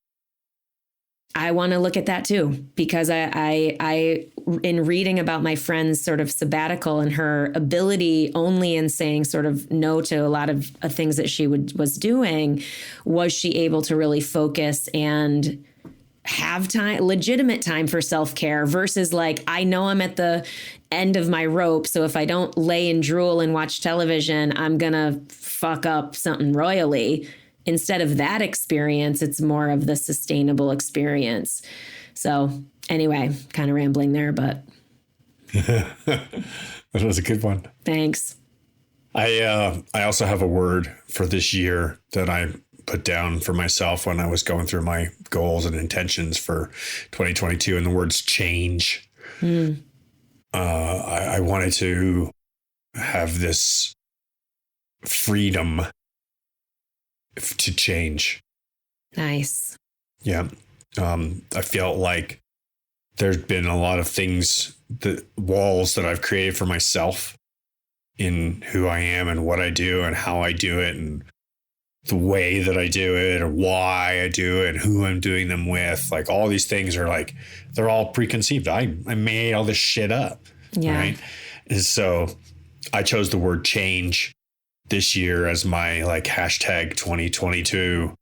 I want to look at that too, because I in reading about my friend's sort of sabbatical and her ability only in saying sort of no to a lot of things that she was doing, was she able to really focus and have time, legitimate time for self-care, versus like, I know I'm at the end of my rope, so if I don't lay and drool and watch television, I'm going to fuck up something royally. Instead of that experience, it's more of the sustainable experience. So anyway, kind of rambling there, but. That was a good one. Thanks. I also have a word for this year that I put down for myself when I was going through my goals and intentions for 2022, and the word's change. I wanted to have this freedom to change. Nice. Yeah. I felt like there's been a lot of things, the walls that I've created for myself in who I am and what I do and how I do it and the way that I do it or why I do it, who I'm doing them with. Like all these things are like, they're all preconceived. I made all this shit up. Yeah. Right. And so I chose the word change this year as my like hashtag 2022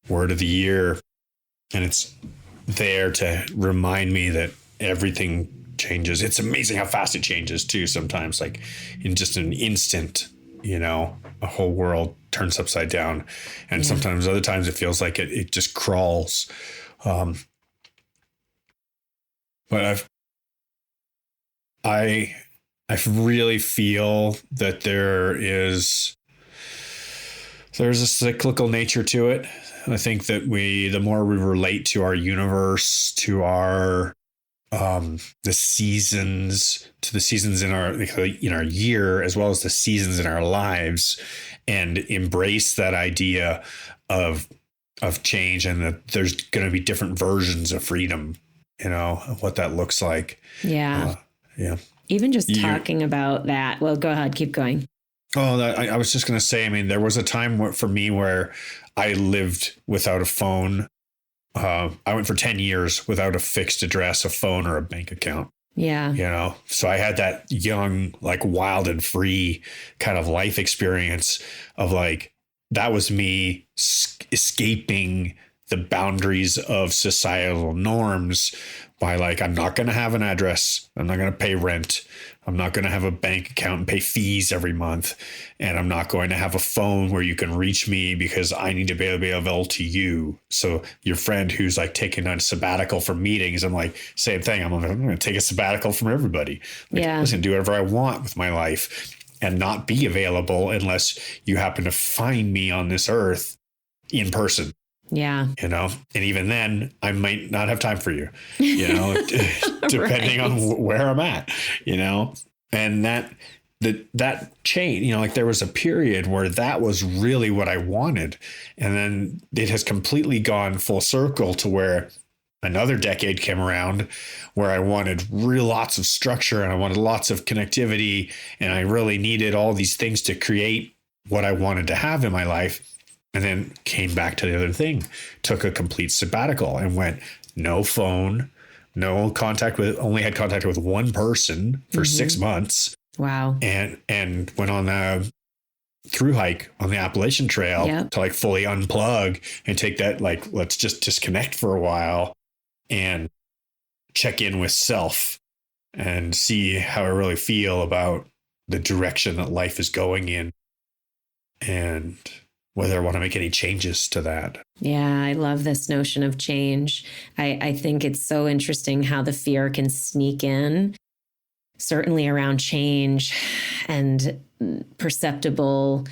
word of the year. And it's there to remind me that everything changes. It's amazing how fast it changes too. Sometimes like in just an instant, a whole world turns upside down. And sometimes other times it feels like it just crawls. But I really feel that there's a cyclical nature to it. I think that the more we relate to our universe, to our the seasons in our year, as well as the seasons in our lives, and embrace that idea of change, and that there's going to be different versions of freedom, of what that looks like. Yeah. Yeah. Even just talking about that. Well, go ahead, keep going. Oh, I was just going to say, there was a time for me where I lived without a phone. I went for 10 years without a fixed address, a phone, or a bank account. Yeah. So I had that young, like wild and free kind of life experience of like, that was me escaping the boundaries of societal norms by like, I'm not going to have an address. I'm not going to pay rent. I'm not going to have a bank account and pay fees every month. And I'm not going to have a phone where you can reach me because I need to be available to you. So your friend who's like taking a sabbatical from meetings, I'm like, same thing. I'm going to take a sabbatical from everybody. Like, yeah. Listen, do whatever I want with my life and not be available unless you happen to find me on this earth in person. Yeah. And even then I might not have time for you, depending on where I'm at, and that change, like there was a period where that was really what I wanted. And then it has completely gone full circle to where another decade came around where I wanted lots of structure and I wanted lots of connectivity. And I really needed all these things to create what I wanted to have in my life. And then came back to the other thing, took a complete sabbatical and went no phone, no contact only had contact with one person for 6 months. Wow. And went on a through hike on the Appalachian Trail to like fully unplug and take that, like, let's just disconnect for a while and check in with self and see how I really feel about the direction that life is going in. And whether I want to make any changes to that. Yeah, I love this notion of change. I think it's so interesting how the fear can sneak in, certainly around change and perceptible.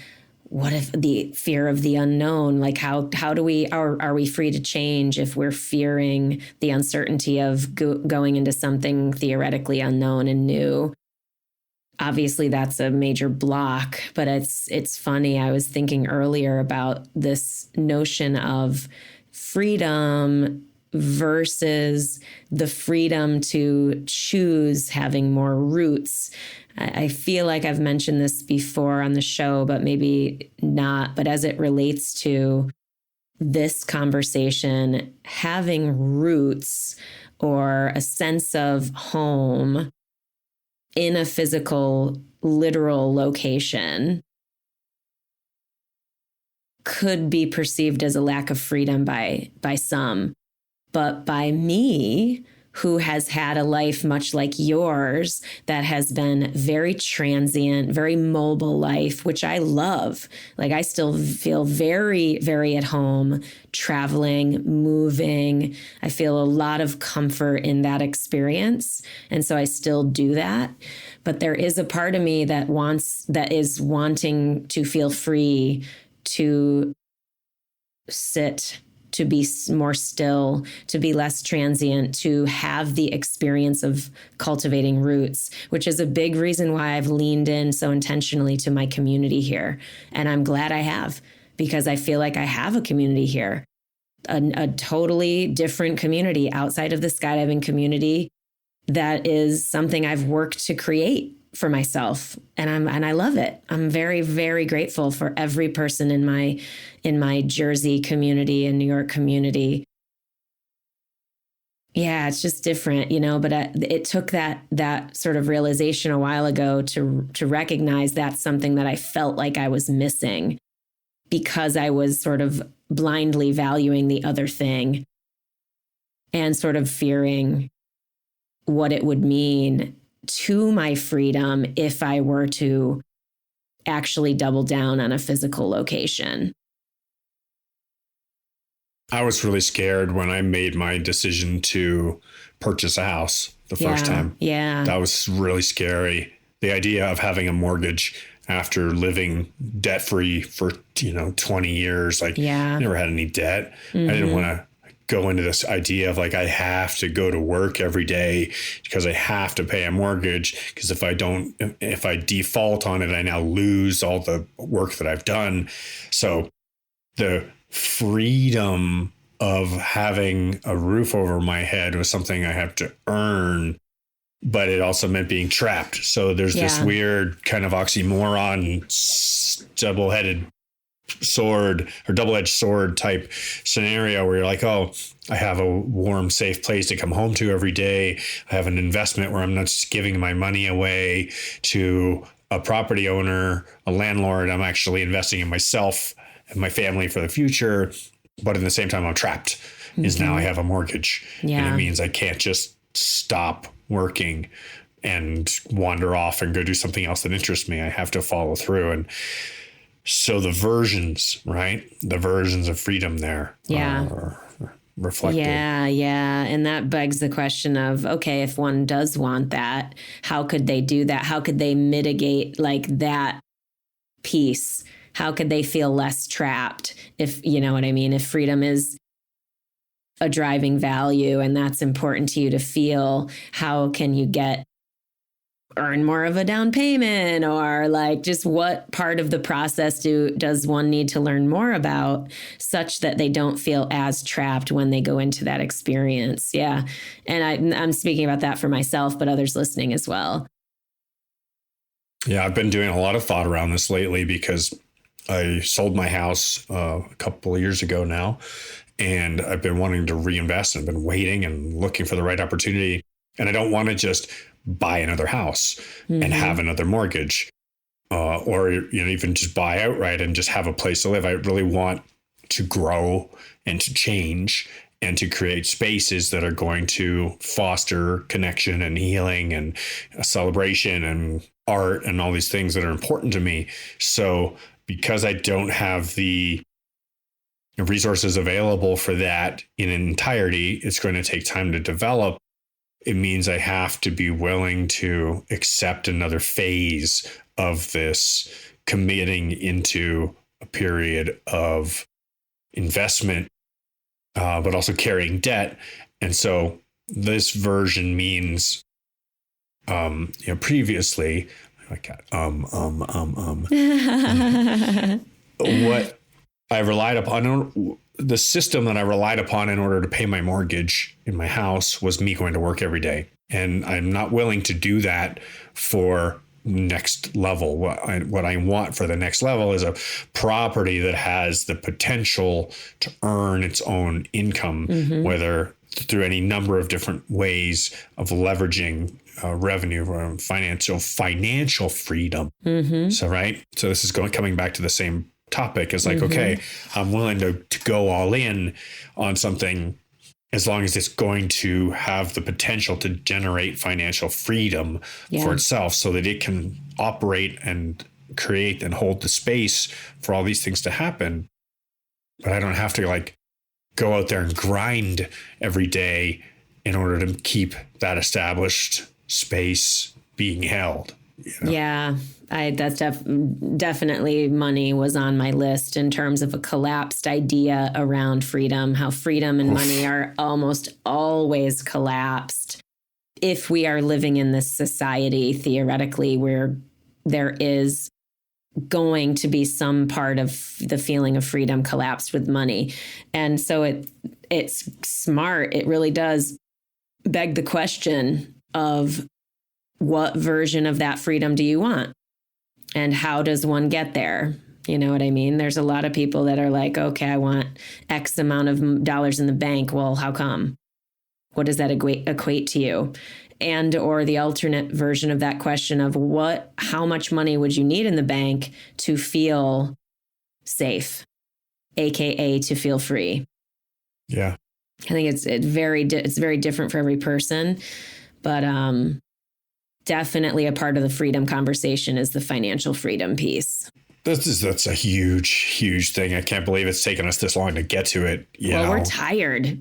What if the fear of the unknown? Like how do are we free to change if we're fearing the uncertainty of going into something theoretically unknown and new? Obviously, that's a major block, but it's funny. I was thinking earlier about this notion of freedom versus the freedom to choose having more roots. I feel like I've mentioned this before on the show, but maybe not. But as it relates to this conversation, having roots or a sense of home in a physical, literal location could be perceived as a lack of freedom by some. But by me, who has had a life much like yours that has been very transient, very mobile life, which I love. Like I still feel very, very at home, traveling, moving. I feel a lot of comfort in that experience. And so I still do that. But there is a part of me that is wanting to feel free to sit, to be more still, to be less transient, to have the experience of cultivating roots, which is a big reason why I've leaned in so intentionally to my community here. And I'm glad I have, because I feel like I have a community here, a totally different community outside of the skydiving community that is something I've worked to create for myself. And I love it. I'm very, very grateful for every person in my Jersey community and New York community. Yeah, it's just different, but it took that sort of realization a while ago to recognize that's something that I felt like I was missing because I was sort of blindly valuing the other thing and sort of fearing what it would mean to my freedom if I were to actually double down on a physical location. I was really scared when I made my decision to purchase a house the first time. Yeah. That was really scary. The idea of having a mortgage after living debt-free for, 20 years, like never had any debt. Mm-hmm. I didn't want to go into this idea of like, I have to go to work every day because I have to pay a mortgage. Because if I default on it, I now lose all the work that I've done. So the freedom of having a roof over my head was something I have to earn, but it also meant being trapped. So there's this weird kind of oxymoron, double-headed sword or double-edged sword type scenario where you're like, oh, I have a warm, safe place to come home to every day. I have an investment where I'm not just giving my money away to a property owner, a landlord. I'm actually investing in myself and my family for the future. But at the same time, I'm trapped is now I have a mortgage. And it means I can't just stop working and wander off and go do something else that interests me. I have to follow through. And so the versions, right? The versions of freedom there are reflected. Yeah. And that begs the question of, okay, if one does want that, how could they do that? How could they mitigate like that piece? How could they feel less trapped? If you know what I mean? If freedom is a driving value and that's important to you to feel, how can you earn more of a down payment, or like just what part of the process does one need to learn more about such that they don't feel as trapped when they go into that experience? Yeah. And I'm speaking about that for myself, but others listening as well. Yeah, I've been doing a lot of thought around this lately because I sold my house a couple of years ago now, and I've been wanting to reinvest and been waiting and looking for the right opportunity. And I don't want to just buy another house and have another mortgage, or even just buy outright and just have a place to live. I really want to grow and to change and to create spaces that are going to foster connection and healing and a celebration and art and all these things that are important to me. So because I don't have the resources available for that in entirety, it's going to take time to develop. It means I have to be willing to accept another phase of this, committing into a period of investment, but also carrying debt. And so this version means, previously, what I relied upon, the system that I relied upon in order to pay my mortgage in my house was me going to work every day. And I'm not willing to do that for next level. What I want for the next level is a property that has the potential to earn its own income, whether through any number of different ways of leveraging revenue or financial freedom. So, right. So this is coming back to the same topic. Is like, okay, I'm willing to go all in on something as long as it's going to have the potential to generate financial freedom for itself, so that it can operate and create and hold the space for all these things to happen. But I don't have to like go out there and grind every day in order to keep that established space being held. Yeah, that's definitely money was on my list in terms of a collapsed idea around freedom, how freedom and money are almost always collapsed. If we are living in this society, theoretically, where there is going to be some part of the feeling of freedom collapsed with money. And so it's smart. It really does beg the question of, what version of that freedom do you want? And how does one get there? You know what I mean? There's a lot of people that are like, okay, I want X amount of dollars in the bank. Well, how come? What does that equate to you? And or the alternate version of that question of how much money would you need in the bank to feel safe, AKA to feel free? Yeah. I think it's very different for every person, but definitely a part of the freedom conversation is the financial freedom piece. That's a huge thing. I can't believe it's taken us this long to get to it. We're tired.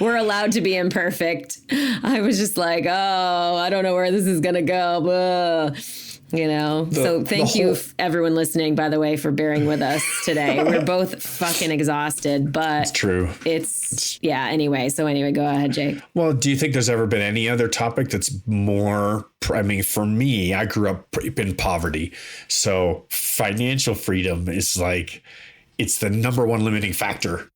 we're allowed to be imperfect. I was just like, oh, I don't know where this is gonna go. So thank you, everyone listening, by the way, for bearing with us today. We're both fucking exhausted, but it's true. Anyway, go ahead, Jake. Well, do you think there's ever been any other topic that's more, I mean, for me, I grew up in poverty. So financial freedom is like, it's the number one limiting factor,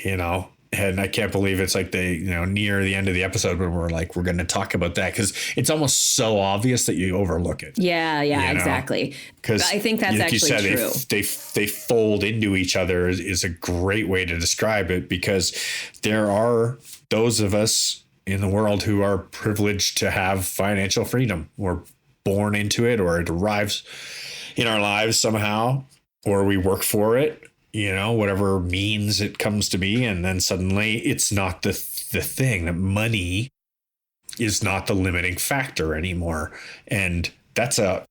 And I can't believe it's like near the end of the episode when we're going to talk about that, because it's almost so obvious that you overlook it. Yeah, exactly. Because I think that's like actually you said, true. They fold into each other is a great way to describe it, because there are those of us in the world who are privileged to have financial freedom. We're born into it, or it arrives in our lives somehow, or we work for it. Whatever means it comes to be. And then suddenly it's not the thing. That money is not the limiting factor anymore. And that's a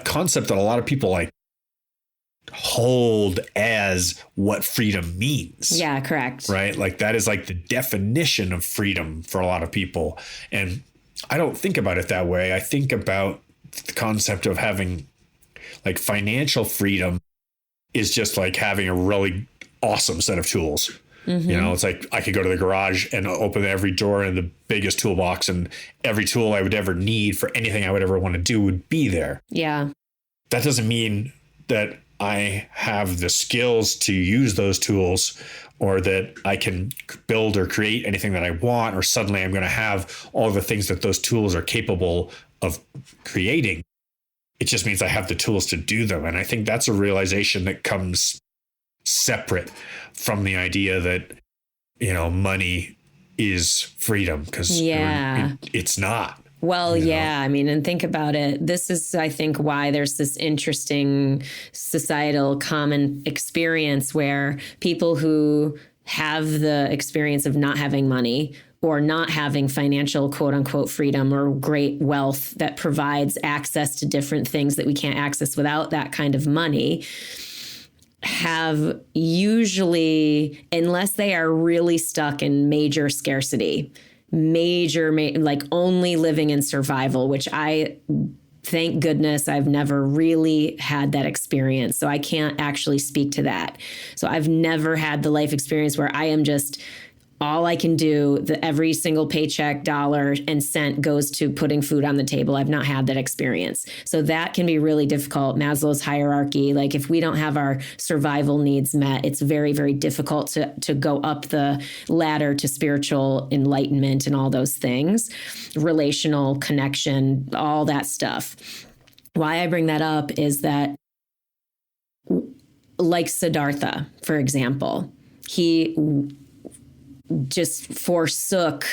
concept that a lot of people hold as what freedom means. Yeah, correct. Right? Like that is like the definition of freedom for a lot of people. And I don't think about it that way. I think about the concept of having financial freedom is just like having a really awesome set of tools. Mm-hmm. It's like I could go to the garage and open every door in the biggest toolbox, and every tool I would ever need for anything I would ever want to do would be there. Yeah. That doesn't mean that I have the skills to use those tools, or that I can build or create anything that I want, or suddenly I'm going to have all the things that those tools are capable of creating. It just means I have the tools to do them. And I think that's a realization that comes separate from the idea that, money is freedom, because it's not. Well, yeah. I mean, and think about it. This is, I think, why there's this interesting societal common experience where people who have the experience of not having money, or not having financial quote unquote freedom or great wealth that provides access to different things that we can't access without that kind of money, have usually, unless they are really stuck in major scarcity, like only living in survival, which thank goodness I've never really had that experience. So I can't actually speak to that. So I've never had the life experience where I am just, all I can do, every single paycheck, dollar and cent goes to putting food on the table. I've not had that experience. So that can be really difficult. Maslow's hierarchy, like if we don't have our survival needs met, it's very, very difficult to go up the ladder to spiritual enlightenment and all those things, relational connection, all that stuff. Why I bring that up is that, like Siddhartha, for example, he just forsook,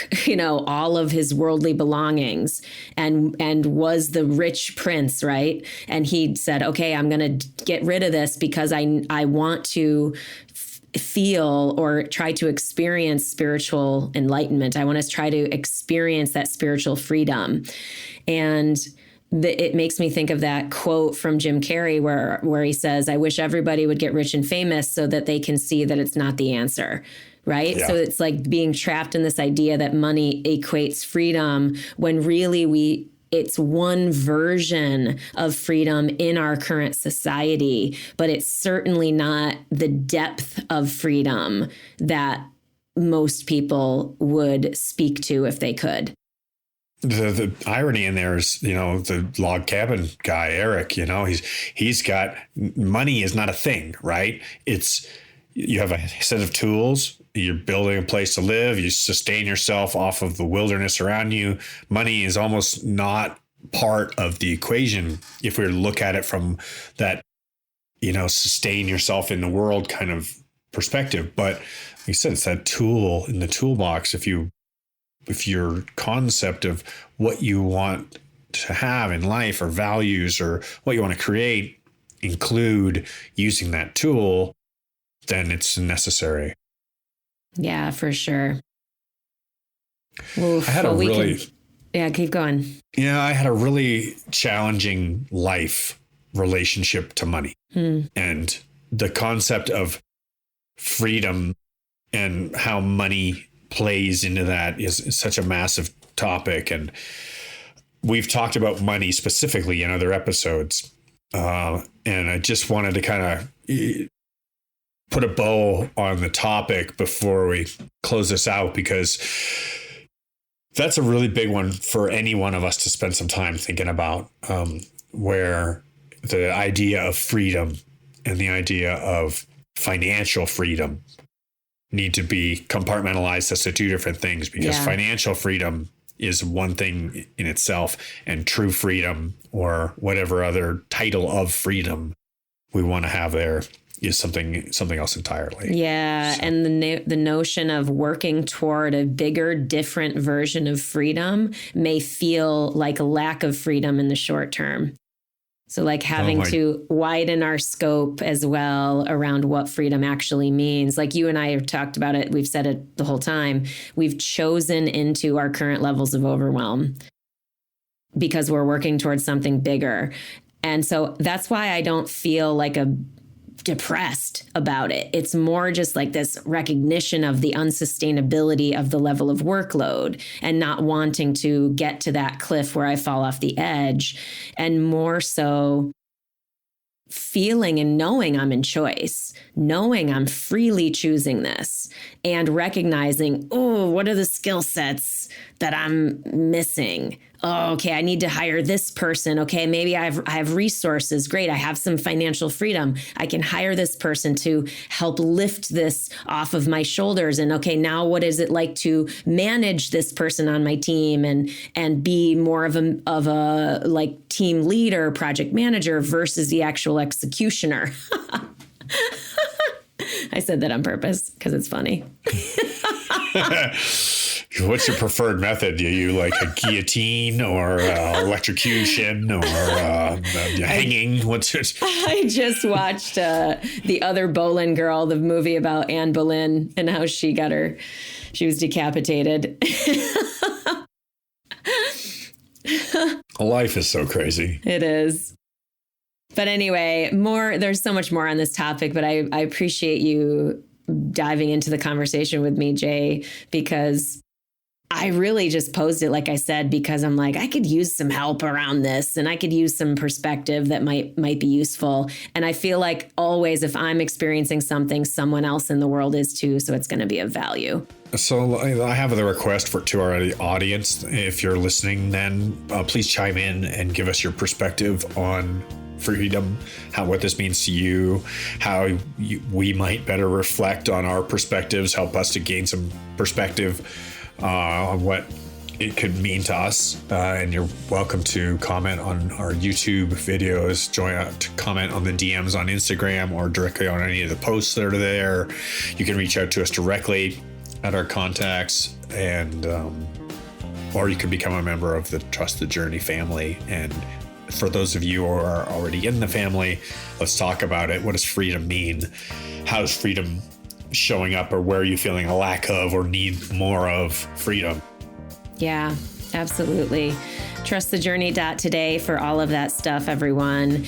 all of his worldly belongings and was the rich prince, right? And he said, okay, I'm going to get rid of this because I want to feel or try to experience spiritual enlightenment. I want to try to experience that spiritual freedom. And it makes me think of that quote from Jim Carrey where he says, I wish everybody would get rich and famous so that they can see that it's not the answer. Right. Yeah. So it's like being trapped in this idea that money equates freedom, when really it's one version of freedom in our current society, but it's certainly not the depth of freedom that most people would speak to if they could. The irony in there is, the log cabin guy, Eric, he's got money is not a thing, right? You have a set of tools. You're building a place to live. You sustain yourself off of the wilderness around you. Money is almost not part of the equation if we look at it from that, sustain yourself in the world kind of perspective. But like you said, it's that tool in the toolbox. If your concept of what you want to have in life or values or what you want to create include using that tool, then it's necessary. Yeah, for sure. Oof, I had keep going. Yeah, I had a really challenging life relationship to money. And the concept of freedom and how money plays into that is such a massive topic. And we've talked about money specifically in other episodes. And I just wanted to kind of put a bow on the topic before we close this out, because that's a really big one for any one of us to spend some time thinking about, where the idea of freedom and the idea of financial freedom need to be compartmentalized as to two different things, because financial freedom is one thing in itself, and true freedom, or whatever other title of freedom we want to have there, is something else entirely. Yeah. So. And the notion of working toward a bigger, different version of freedom may feel like a lack of freedom in the short term. So like having to widen our scope as well around what freedom actually means. Like you and I have talked about it. We've said it the whole time. We've chosen into our current levels of overwhelm because we're working towards something bigger. And so that's why I don't feel like depressed about it. It's more just like this recognition of the unsustainability of the level of workload and not wanting to get to that cliff where I fall off the edge, and more so feeling and knowing I'm in choice, knowing I'm freely choosing this, and recognizing, oh, what are the skill sets that I'm missing? Oh, okay, I need to hire this person. Okay, maybe I have resources. Great, I have some financial freedom. I can hire this person to help lift this off of my shoulders. And okay, now what is it like to manage this person on my team and be more of a like team leader, project manager versus the actual executioner? I said that on purpose because it's funny. What's your preferred method? Do you like a guillotine or electrocution or hanging? What's it? I just watched The Other Boleyn Girl, the movie about Anne Boleyn and how she was decapitated. Life is so crazy. It is. But anyway, there's so much more on this topic, but I appreciate you diving into the conversation with me, Jay, because I really just posed it, like I said, because I'm like, I could use some help around this, and I could use some perspective that might be useful. And I feel like always, if I'm experiencing something, someone else in the world is too. So it's going to be of value. So I have a request to our audience. If you're listening, then please chime in and give us your perspective on freedom, what this means to you, how we might better reflect on our perspectives, help us to gain some perspective on what it could mean to us. And you're welcome to comment on our YouTube videos, to comment on the DMs on Instagram, or directly on any of the posts that are there. You can reach out to us directly at our contacts, and or you can become a member of the Trust the Journey family. And for those of you who are already in the family, let's talk about it. What does freedom mean? How is freedom showing up, or where are you feeling a lack of or need more of freedom? Yeah, absolutely. TrustTheJourney.today for all of that stuff, everyone.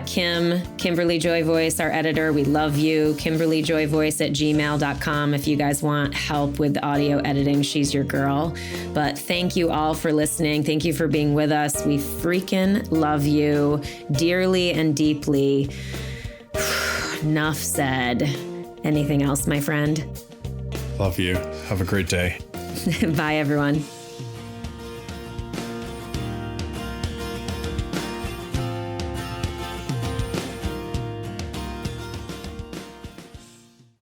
Kimberly Joy Voice, our editor, we love you. KimberlyJoyVoice@gmail.com if you guys want help with audio editing. She's your girl. But thank you all for listening. Thank you for being with us. We freaking love you dearly and deeply. Enough said. Anything else, my friend? Love you. Have a great day. Bye, everyone.